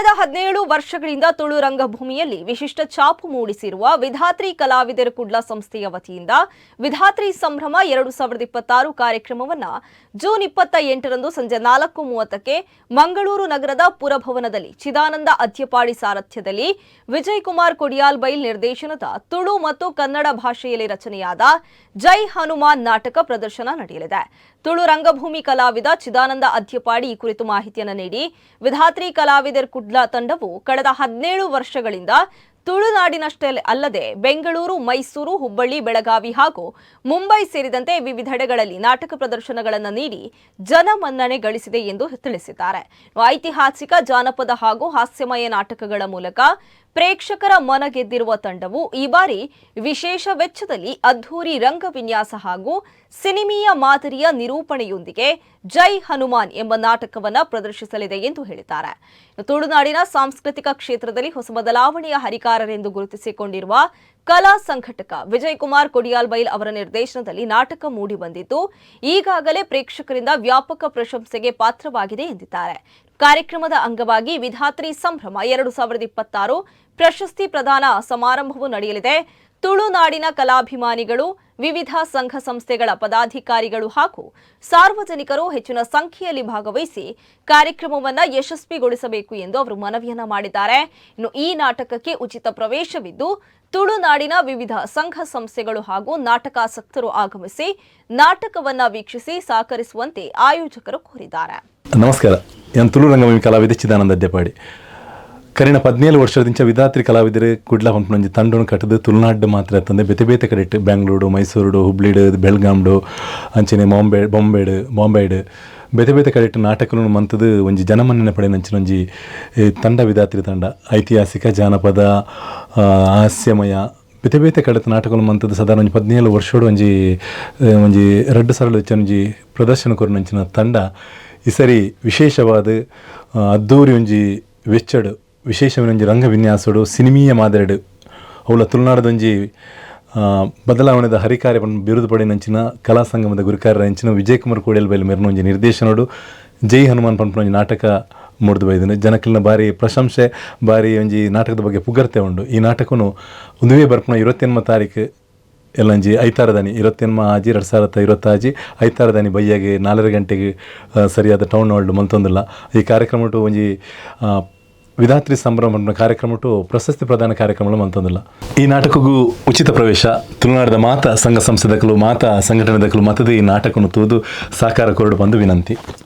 ಕಳೆದ 17 ವರ್ಷಗಳಿಂದ ತುಳು ರಂಗಭೂಮಿಯಲ್ಲಿ ವಿಶಿಷ್ಟ ಛಾಪು ಮೂಡಿಸಿರುವ ವಿಧಾತ್ರಿ ಕಲಾವಿದರ ಕುಡ್ಲ ಸಂಸ್ಥೆಯ ವತಿಯಿಂದ ವಿಧಾತ್ರಿ ಸಂಭ್ರಮ 2026 ಕಾರ್ಯಕ್ರಮವನ್ನು ಜೂನ್ 28ರಂದು ಸಂಜೆ 4:30ಕ್ಕೆ ಮಂಗಳೂರು ನಗರದ ಪುರಭವನದಲ್ಲಿ ಚಿದಾನಂದ ಅಧ್ಯಪಾಡಿ ಸಾರಥ್ಯದಲ್ಲಿ ವಿಜಯ್ ಕುಮಾರ್ ಕೊಡಿಯಾಲ್ಬೈಲ್ ನಿರ್ದೇಶನದ ತುಳು ಮತ್ತು ಕನ್ನಡ ಭಾಷೆಯಲ್ಲಿ ರಚನೆಯಾದ ಜೈ ಹನುಮಾನ್ ನಾಟಕ ಪ್ರದರ್ಶನ ನಡೆಯಲಿದೆ. ತುಳು ರಂಗಭೂಮಿ ಕಲಾವಿದ ಚಿದಾನಂದ ಅಧ್ಯಪಾಡಿ ಈ ಕುರಿತು ಮಾಹಿತಿಯನ್ನು ನೀಡಿ, ವಿಧಾತ್ರಿ ಕಲಾವಿದರ ಕುಡ್ಲ ತಂಡವು ಕಳೆದ 17 ವರ್ಷಗಳಿಂದ ತುಳುನಾಡಿನಷ್ಟೇ ಅಲ್ಲದೆ ಬೆಂಗಳೂರು, ಮೈಸೂರು, ಹುಬ್ಬಳ್ಳಿ, ಬೆಳಗಾವಿ ಹಾಗೂ ಮುಂಬೈ ಸೇರಿದಂತೆ ವಿವಿಧೆಡೆಗಳಲ್ಲಿ ನಾಟಕ ಪ್ರದರ್ಶನಗಳನ್ನು ನೀಡಿ ಜನಮನ್ನಣೆ ಗಳಿಸಿದೆ ಎಂದು ತಿಳಿಸಿದ್ದಾರೆ. ಐತಿಹಾಸಿಕ, ಜಾನಪದ ಹಾಗೂ ಹಾಸ್ಯಮಯ ನಾಟಕಗಳ ಮೂಲಕ ಪ್ರೇಕ್ಷಕರ ಮನ ಗೆದ್ದಿರುವ ತಂಡವು ಈ ಬಾರಿ ವಿಶೇಷ ವೆಚ್ಚದಲ್ಲಿ ಅದ್ಧೂರಿ ರಂಗ ವಿನ್ಯಾಸ ಹಾಗೂ ಸಿನಿಮೀಯ ಮಾದರಿಯ ನಿರೂಪಣೆಯೊಂದಿಗೆ ಜೈ ಹನುಮಾನ್ ಎಂಬ ನಾಟಕವನ್ನು ಪ್ರದರ್ಶಿಸಲಿದೆ ಎಂದು ಹೇಳಿದ್ದಾರೆ. ತುಳುನಾಡಿನ ಸಾಂಸ್ಕೃತಿಕ ಕ್ಷೇತ್ರದಲ್ಲಿ ಹೊಸ ಬದಲಾವಣೆಯ ಹರಿಕಾರರೆಂದು ಗುರುತಿಸಿಕೊಂಡಿರುವ ಕಲಾ ಸಂಘಟಕ ವಿಜಯ್ ಕುಮಾರ್ ಕೊಡಿಯಾಲ್ಬೈಲ್ ಅವರ ನಿರ್ದೇಶನದಲ್ಲಿ ನಾಟಕ ಮೂಡಿಬಂದಿದ್ದು ಈಗಾಗಲೇ ಪ್ರೇಕ್ಷಕರಿಂದ ವ್ಯಾಪಕ ಪ್ರಶಂಸೆಗೆ ಪಾತ್ರವಾಗಿದೆ ಎಂದಿದ್ದಾರೆ. ಕಾರ್ಯಕ್ರಮದ ಅಂಗವಾಗಿ ವಿಧಾತ್ರಿ ಸಂಭ್ರಮ 2026 ಪ್ರಶಸ್ತಿ ಪ್ರದಾನ ಸಮಾರಂಭವು ನಡೆಯಲಿದೆ. ತುಳುನಾಡಿನ ಕಲಾಭಿಮಾನಿಗಳು, ವಿವಿಧ ಸಂಘ ಸಂಸ್ಥೆಗಳ ಪದಾಧಿಕಾರಿಗಳು ಹಾಗೂ ಸಾರ್ವಜನಿಕರು ಹೆಚ್ಚಿನ ಸಂಖ್ಯೆಯಲ್ಲಿ ಭಾಗವಹಿಸಿ ಕಾರ್ಯಕ್ರಮವನ್ನು ಯಶಸ್ವಿಗೊಳಿಸಬೇಕು ಎಂದು ಅವರು ಮನವಿಯನ್ನ ಮಾಡಿದ್ದಾರೆ. ಇನ್ನು ಈ ನಾಟಕಕ್ಕೆ ಉಚಿತ ಪ್ರವೇಶವಿದ್ದು ತುಳುನಾಡಿನ ವಿವಿಧ ಸಂಘ ಸಂಸ್ಥೆಗಳು ಹಾಗೂ ನಾಟಕಾಸಕ್ತರು ಆಗಮಿಸಿ ನಾಟಕವನ್ನು ವೀಕ್ಷಿಸಿ ಸಹಕರಿಸುವಂತೆ ಆಯೋಜಕರು ಕೋರಿದ್ದಾರೆ. ನಮಸ್ಕಾರ, ನಾನು ತುಳು ರಂಗಭೂಮಿ ಕಲಾವಿದ ಚಿದಾನಂದ ಅಧ್ಯಪಾಡಿ. ಕರಿನ 17 ವರ್ಷದಿಂದ ವಿಧಾತ್ರಿ ಕಲಾವಿದರು ಕುಡ್ಲ ಪಂಪನಂಜಿ ತಂಡವನ್ನು ಕಟ್ಟದು ತುಳುನಾಡು ಮಾತ್ರ ತಂದೆ ಬೇತೆ ಬೇತೆ ಕಡೆ ಇಟ್ಟು ಬೆಂಗಳೂರು, ಮೈಸೂರು, ಹುಬ್ಳಿಡು, ಬೆಳಗಾಂಡು ಅಂಚನೆ ಬಾಂಬೆಡು ಬೇತೆ ಬೇತೆ ಕಡೆ ಇಟ್ಟು ನಾಟಕಗಳನ್ನು ಮಂತದು ಒಂಜಿ ಜನಮನ್ನಣೆ ಪಡೆ ನಂಚಿನ ಒಂಜಿ ತಂಡ ವಿಧಾತ್ರಿ ತಂಡ. ಐತಿಹಾಸಿಕ, ಜಾನಪದ, ಹಾಸ್ಯಮಯ ಬೇತೆ ಬೇತೆ ಕಡೆ ನಾಟಕಗಳು ಮಂತದ್ದು ಸಾಧಾರಣ 17 ವರ್ಷೋಡು ಒಂಜಿ ರಡ್ಡು ಸರಳು ಒಂಜಿ ಪ್ರದರ್ಶನ ಕೊರು ನಂಚಿನ ತಂಡ ಈ ಸರಿ ವಿಶೇಷವಾದ ಅದ್ದೂರಿ ಒಂಜಿ ವೆಚ್ಚಡು ವಿಶೇಷವಾಗಿ ರಂಗ ವಿನ್ಯಾಸಡು ಸಿನಿಮೀಯ ಮಾದರಿಡು ಅವಳ ತುಳುನಾಡದೊಂಜಿ ಬದಲಾವಣೆದ ಹರಿಕಾರ್ಯ ಬಿರುದು ಪಡೆನಂಚಿನ ಕಲಾ ಸಂಗಮದ ಗುರುಕಾರ ಅಂಚಿನ ವಿಜಯ್ ಕುಮಾರ್ ಕೊಡಿಯಾಲ್ಬೈಲ್ ಮೇರ್ನ ಒಂಜಿ ನಿರ್ದೇಶನಡು ಜೈ ಹನುಮಾನ್ ಪಂಪನ ಒಂಜಿ ನಾಟಕ ಮೂಡಿದು ಬೈದಿನ ಜನಕ್ಕಿನ ಭಾರಿ ಪ್ರಶಂಸೆ, ಭಾರಿ ಒಂಜಿ ನಾಟಕದ ಬಗ್ಗೆ ಪುಗರ್ತೆ ಉಂಡು. ಈ ನಾಟಕನು ಒಂದುವೇ ಬರ್ಪನ 28 ತಾರೀಕು ಎಲ್ಲಂಜಿ ಐತಾರದಾನಿ 28 ಆಜಿ 2025 ಐತಾರದಾನಿ ಬಯ್ಯಾಗೆ 4 ಗಂಟೆಗೆ ಸರಿಯಾದ ಟೌನ್ ಹಾಲ್ ಮಂತೊಂದಿಲ್ಲ. ಈ ಕಾರ್ಯಕ್ರಮ ಒಂಜಿ ವಿಧಾತ್ರಿ ಸಂಭ್ರಮ ಕಾರ್ಯಕ್ರಮ ಪ್ರಶಸ್ತಿ ಪ್ರದಾನ ಕಾರ್ಯಕ್ರಮ ಮಂತೊಂದಿಲ್ಲ. ಈ ನಾಟಕಗೂ ಉಚಿತ ಪ್ರವೇಶ. ತುಳುನಾಡದ ಮಾತ ಸಂಘ ಸಂಸ್ಥೆದಕಲು, ಮಾತ ಸಂಘಟನೆದಕಲು ಮತದ ಈ ನಾಟಕವನ್ನು ತೂದು ಸಾಕಾರ ಕೊರಡು ಬಂದು ವಿನಂತಿ.